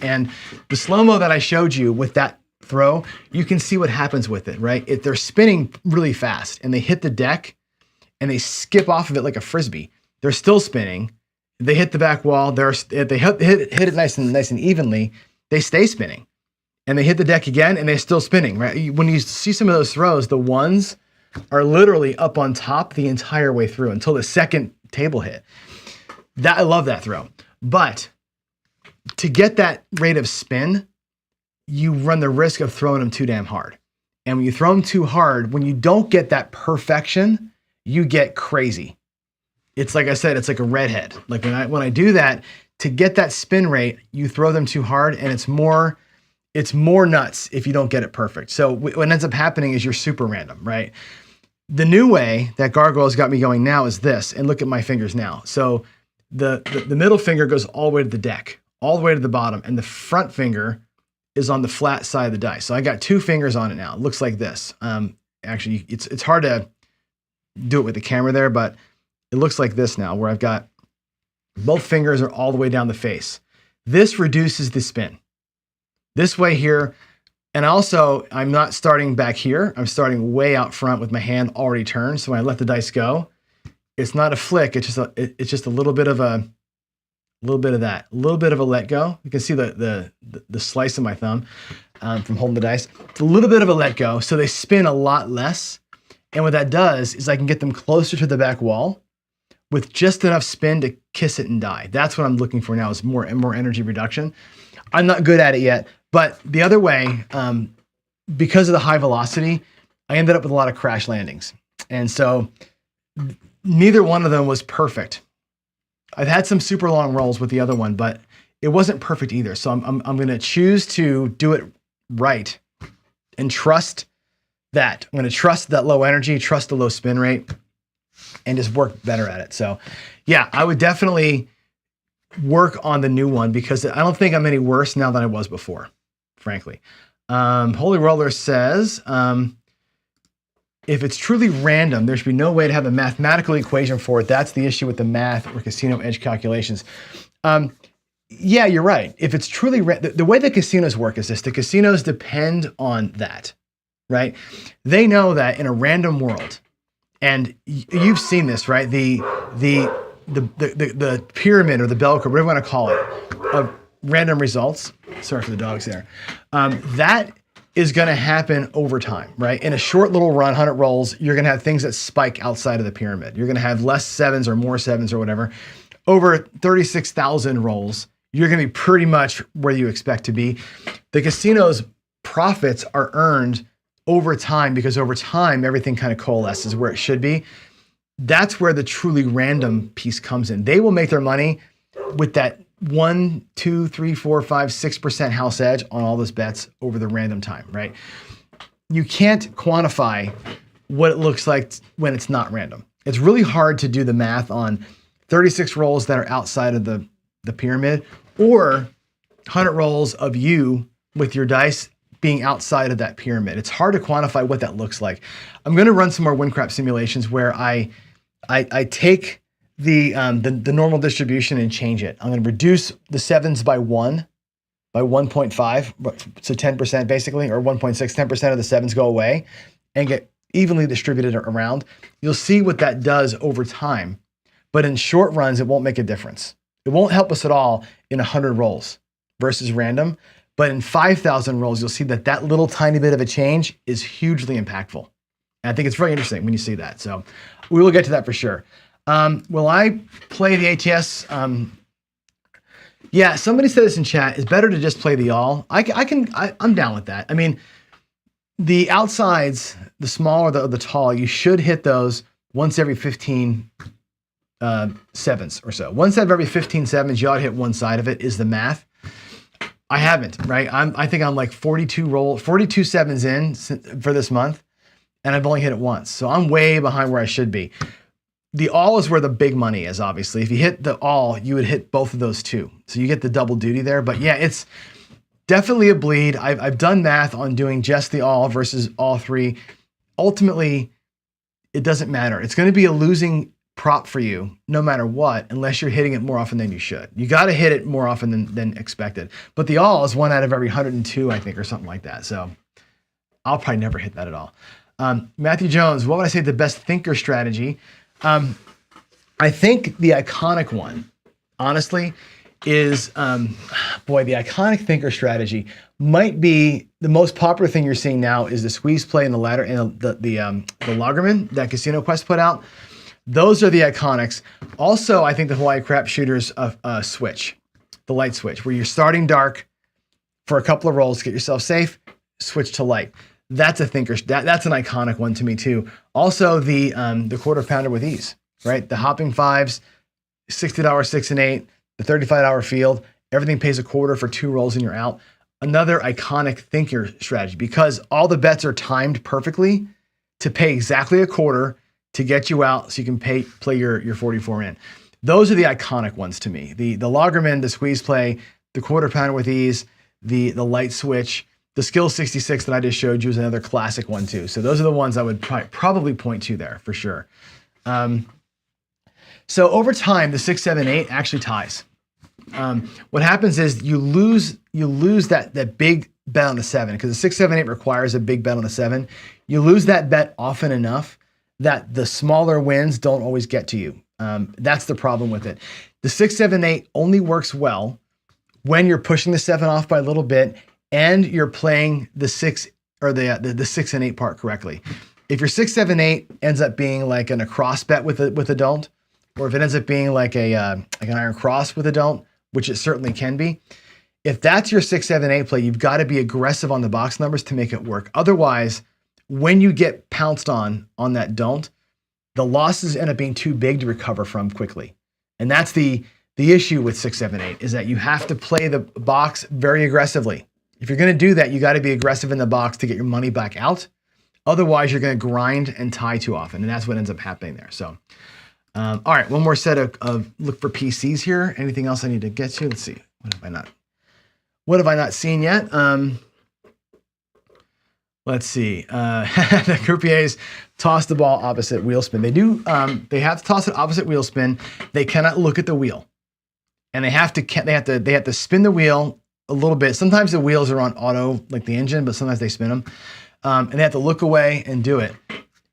And the slow-mo that I showed you with that throw, you can see what happens with it, right? They're spinning really fast and they hit the deck and they skip off of it like a Frisbee. They're still spinning. They hit the back wall. They hit it nice and evenly. They stay spinning, and they hit the deck again, and they're still spinning, right? When you see some of those throws, the ones are literally up on top the entire way through until the second table hit. I love that throw. But to get that rate of spin, you run the risk of throwing them too damn hard. And when you throw them too hard, when you don't get that perfection, you get crazy. It's like I said, it's like a redhead. Like when I do that, to get that spin rate, you throw them too hard, and it's more nuts if you don't get it perfect. So what ends up happening is you're super random, right? The new way that Gargoyle's got me going now is this, and look at my fingers now. So the middle finger goes all the way to the deck, all the way to the bottom, and the front finger is on the flat side of the dice. So I got 2 fingers on it now. It looks like this. Actually, it's hard to do it with the camera there, but it looks like this now, where I've got both fingers are all the way down the face. This reduces the spin. This way here, and also I'm not starting back here. I'm starting way out front with my hand already turned. So when I let the dice go, it's not a flick. It's just a little bit of that, a little bit of a let go. You can see the slice of my thumb from holding the dice. It's a little bit of a let go, so they spin a lot less. And what that does is I can get them closer to the back wall with just enough spin to kiss it and die. That's what I'm looking for now, is more energy reduction. I'm not good at it yet, but the other way, because of the high velocity, I ended up with a lot of crash landings. And so neither one of them was perfect. I've had some super long rolls with the other one, but it wasn't perfect either. So I'm going to choose to do it right and trust that. I'm going to trust that low energy, trust the low spin rate, and just work better at it. So yeah, I would definitely work on the new one, because I don't think I'm any worse now than I was before, frankly. Holy Roller says, if it's truly random, there should be no way to have a mathematical equation for it. That's the issue with the math or casino edge calculations. Yeah, you're right. If it's truly, the way the casinos work is this: the casinos depend on that, right? They know that in a random world, and you've seen this, right? The pyramid or the bell curve, whatever you want to call it, of random results. Sorry for the dogs there. That is going to happen over time, right? In a short little run, 100 rolls, you're going to have things that spike outside of the pyramid. You're going to have less sevens or more sevens or whatever. Over 36,000 rolls, you're going to be pretty much where you expect to be. The casino's profits are earned over time, because over time, everything kind of coalesces where it should be. That's where the truly random piece comes in. They will make their money with that 1, 2, 3, 4, 5, 6% house edge on all those bets over the random time, right? You can't quantify what it looks like when it's not random. It's really hard to do the math on 36 rolls that are outside of the pyramid, or 100 rolls of you with your dice being outside of that pyramid. It's hard to quantify what that looks like. I'm going to run some more Windcrap simulations where I take the normal distribution and change it. I'm going to reduce the sevens by 1.5, so 10% basically, or 1.6, 10% of the sevens go away and get evenly distributed around. You'll see what that does over time, but in short runs, it won't make a difference. It won't help us at all in 100 rolls versus random, but in 5,000 rolls, you'll see that little tiny bit of a change is hugely impactful. And I think it's very interesting when you see that. So we will get to that for sure. Will I play the ATS? Yeah, somebody said this in chat. It's better to just play the all. I'm down with that. I mean, the outsides, the small or the tall, you should hit those once every 15 sevens or so. Once every 15 sevens, you ought to hit one side of it, is the math. I haven't, right? I think I'm like 42 sevens in for this month, and I've only hit it once. So I'm way behind where I should be. The all is where the big money is, obviously. If you hit the all, you would hit both of those too. So you get the double duty there. But yeah, it's definitely a bleed. I've done math on doing just the all versus all three. Ultimately, it doesn't matter. It's going to be a losing prop for you no matter what, unless you're hitting it more often than you should. You got to hit it more often than expected. But the all is 1 out of every 102, I think, or something like that. So I'll probably never hit that at all. Matthew Jones, what would I say the best thinker strategy? I think the iconic one, honestly, is, the iconic thinker strategy might be the most popular thing you're seeing now is the squeeze play and the ladder and the Lagerman that Casino Quest put out. Those are the iconics. Also, I think the Hawaii crapshooters switch, the light switch, where you're starting dark for a couple of rolls, get yourself safe, switch to light. That's a thinker. That's an iconic one to me too. Also, the quarter pounder with ease, right? The hopping fives, $60 6 and 8, the $35 field. Everything pays a quarter for 2 rolls and you're out. Another iconic thinker strategy because all the bets are timed perfectly to pay exactly a quarter to get you out so you can play your 44 in. Those are the iconic ones to me. The Lagerman, the squeeze play, the quarter pounder with ease, the light switch, the skill 66 that I just showed you is another classic one too. So those are the ones I would probably point to there for sure. So over time, the 6, 7, 8 actually ties. What happens is you lose that big bet on the 7 because the 6, 7, 8 requires a big bet on the 7. You lose that bet often enough that the smaller wins don't always get to you. That's the problem with it. The 6, 7, 8 only works well when you're pushing the 7 off by a little bit and you're playing the 6 or the 6 and 8 part correctly. If your 6, 7, 8 ends up being like an across bet with a don't, or if it ends up being like an iron cross with a don't, which it certainly can be, if that's your 6, 7, 8 play, you've got to be aggressive on the box numbers to make it work. Otherwise, when you get pounced on that don't, the losses end up being too big to recover from quickly. And that's the issue with 6, 7, 8 is that you have to play the box very aggressively. If you're going to do that, you got to be aggressive in the box to get your money back out. Otherwise, you're going to grind and tie too often. And that's what ends up happening there. So, all right, one more set of look for PCs here. Anything else I need to get to? Let's see. What have I not seen yet? Let's see. The croupiers toss the ball opposite wheel spin. They do. They have to toss it opposite wheel spin. They cannot look at the wheel, and they have to spin the wheel a little bit. Sometimes the wheels are on auto, like the engine, but sometimes they spin them, and they have to look away and do it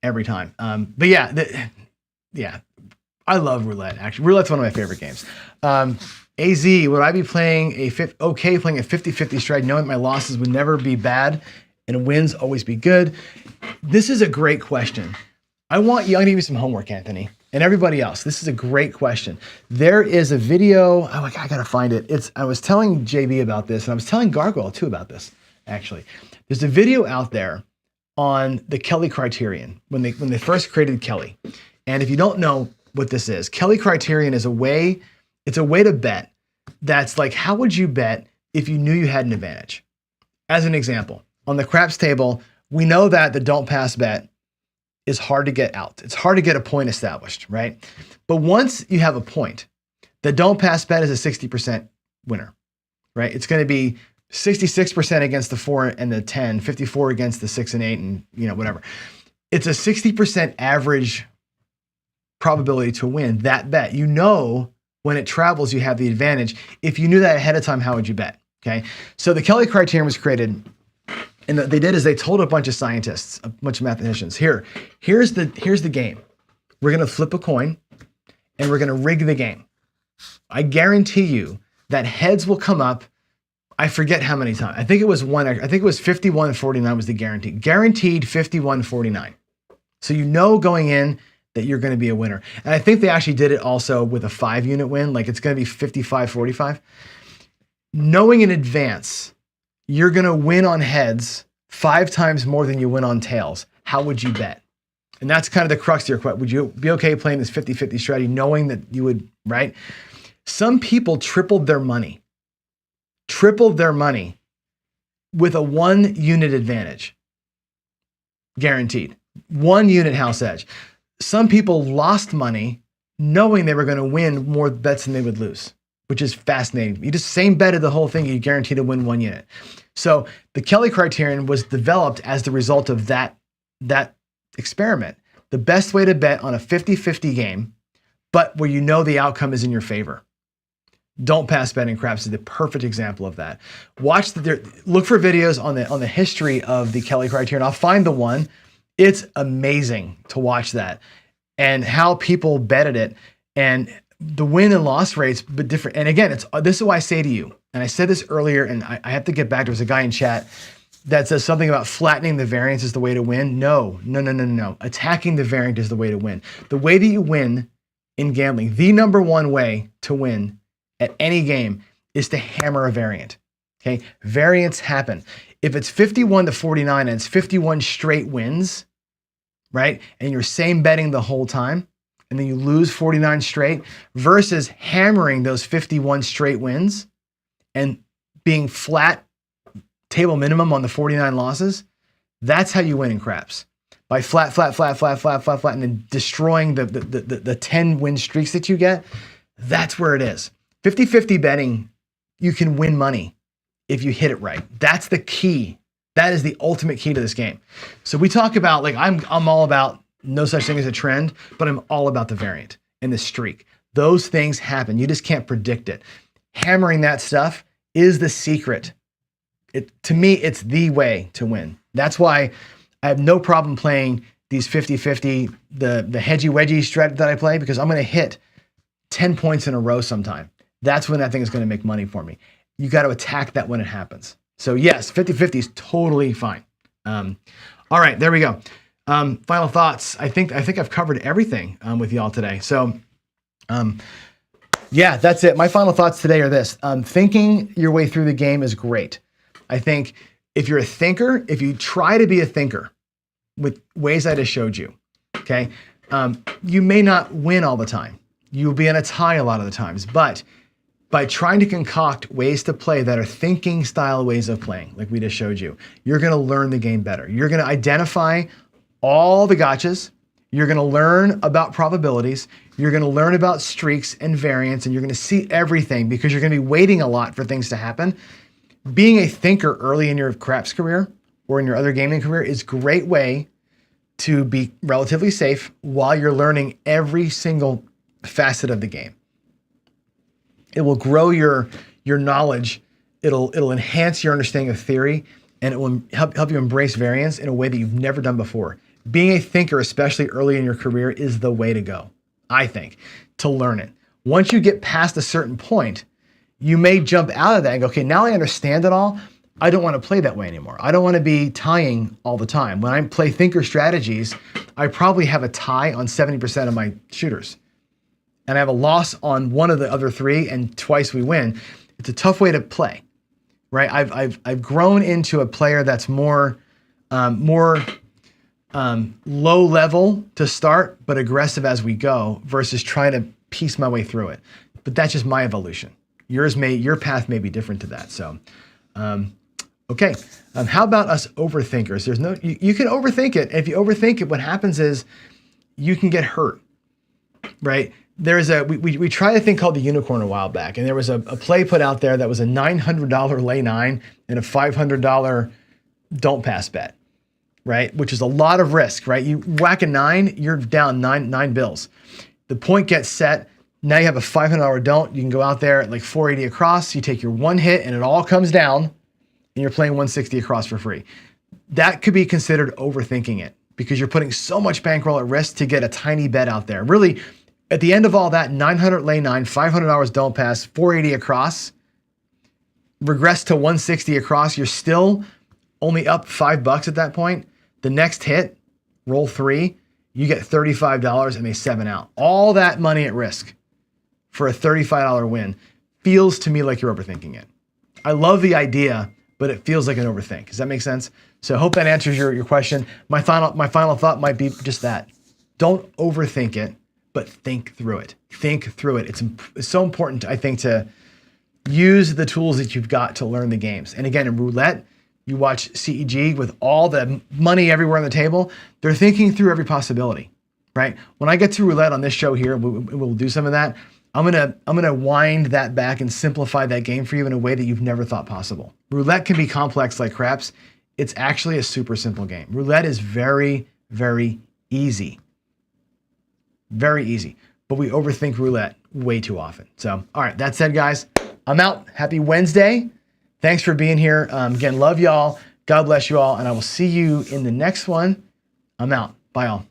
every time. But yeah, I love roulette. Actually, roulette's one of my favorite games. AZ, would I be playing playing a 50-50 stride, knowing my losses would never be bad and wins always be good? This is a great question. I'm going to give you some homework, Anthony, and everybody else. This is a great question. There is a video. I got to find it. I was telling JB about this, and I was telling Gargoyle too about this, actually. There's a video out there on the Kelly criterion when they first created Kelly. And if you don't know what this is, Kelly criterion is it's a way to bet that's like, how would you bet if you knew you had an advantage? As an example, on the craps table, we know that the don't pass bet is hard to get out. It's hard to get a point established, right? But once you have a point, the don't pass bet is a 60% winner, right? It's going to be 66% against the 4 and the 10, 54 against the 6 and 8, and whatever. It's a 60% average probability to win that bet. When it travels, you have the advantage. If you knew that ahead of time, how would you bet? Okay. So the Kelly criterion was created, and what they did is they told a bunch of scientists, a bunch of mathematicians, here's the game. We're going to flip a coin and we're going to rig the game. I guarantee you that heads will come up. I forget how many times. I think it was 51-49 was the guarantee. Guaranteed 51-49. So going in that you're going to be a winner. And I think they actually did it also with a 5-unit win. Like it's going to be 55-45. Knowing in advance, you're going to win on heads 5 times more than you win on tails. How would you bet? And that's kind of the crux of your question. Would you be okay playing this 50-50 strategy knowing that you would, right? Some people tripled their money with a 1-unit advantage. Guaranteed. 1-unit house edge. Some people lost money knowing they were going to win more bets than they would lose, which is fascinating. You just same betted the whole thing, you guarantee to win 1 unit. So the Kelly criterion was developed as the result of that experiment. The best way to bet on a 50-50 game, but where the outcome is in your favor. Don't pass betting craps is the perfect example of that. Look for videos on the history of the Kelly criterion. I'll find the one. It's amazing to watch that and how people betted it and the win and loss rates, but different. And again, this is why I say to you, and I said this earlier, and I have to get back. There was a guy in chat that says something about flattening the variance is the way to win. No. Attacking the variance is the way to win. The way that you win in gambling, the number one way to win at any game is to hammer a variant. Okay, variants happen. If it's 51 to 49 and it's 51 straight wins, right? And you're same betting the whole time, and then you lose 49 straight versus hammering those 51 straight wins and being flat table minimum on the 49 losses, that's how you win in craps. By flat, and then destroying the 10 win streaks that you get, that's where it is. 50-50 betting, you can win money if you hit it right. That's the key. That is the ultimate key to this game. So we talk about, like, I'm all about no such thing as a trend, but I'm all about the variant and the streak. Those things happen. You just can't predict it. Hammering that stuff is the secret. To me, it's the way to win. That's why I have no problem playing these 50-50, the hedgy wedgy strat that I play, because I'm going to hit 10 points in a row sometime. That's when that thing is going to make money for me. You got to attack that when it happens. So yes, 50-50 is totally fine. All right, there we go. Final thoughts. I think I've covered everything with y'all today. So yeah, that's it. My final thoughts today are this. Thinking your way through the game is great. I think if you're a thinker, if you try to be a thinker with ways I just showed you, okay, you may not win all the time. You'll be in a tie a lot of the times, but by trying to concoct ways to play that are thinking style ways of playing, like we just showed you, you're going to learn the game better. You're going to identify all the gotchas. You're going to learn about probabilities. You're going to learn about streaks and variance, and you're going to see everything because you're going to be waiting a lot for things to happen. Being a thinker early in your craps career or in your other gaming career is a great way to be relatively safe while you're learning every single facet of the game. It will grow your knowledge. It'll enhance your understanding of theory, and it will help you embrace variance in a way that you've never done before. Being a thinker, especially early in your career, is the way to go, I think, to learn it. Once you get past a certain point, you may jump out of that and go, okay, now I understand it all. I don't want to play that way anymore. I don't want to be tying all the time. When I play thinker strategies, I probably have a tie on 70% of my shooters. And I have a loss on one of the other three, and twice we win. It's a tough way to play, right? I've grown into a player that's more low level to start, but aggressive as we go, versus trying to piece my way through it. But that's just my evolution. Your path may be different to that. So, okay. How about us overthinkers? You can overthink it. If you overthink it, what happens is you can get hurt, right? We tried a thing called the unicorn a while back, and there was a play put out there that was a $900 lay 9 and a $500 don't pass bet, right? Which is a lot of risk, right? You whack a 9, you're down nine bills. The point gets set. Now you have a $500 don't. You can go out there at like 480 across. You take your one hit and it all comes down, and you're playing 160 across for free. That could be considered overthinking it because you're putting so much bankroll at risk to get a tiny bet out there. Really, at the end of all that, 900 lay 9, $500 don't pass, 480 across, regress to 160 across. You're still only up $5 at that point. The next hit, roll 3, you get $35 and they 7 out. All that money at risk for a $35 win feels to me like you're overthinking it. I love the idea, but it feels like an overthink. Does that make sense? So I hope that answers your question. My final thought might be just that. Don't overthink it, but think through it. Think through it. It's so important, I think, to use the tools that you've got to learn the games. And again, in roulette, you watch CEG with all the money everywhere on the table. They're thinking through every possibility, right? When I get to roulette on this show here, we'll do some of that. I'm gonna wind that back and simplify that game for you in a way that you've never thought possible. Roulette can be complex like craps. It's actually a super simple game. Roulette is very, very easy. Very easy. But we overthink roulette way too often. So, all right, that said, guys, I'm out. Happy Wednesday. Thanks for being here. Again, love y'all. God bless you all. And I will see you in the next one. I'm out. Bye, all.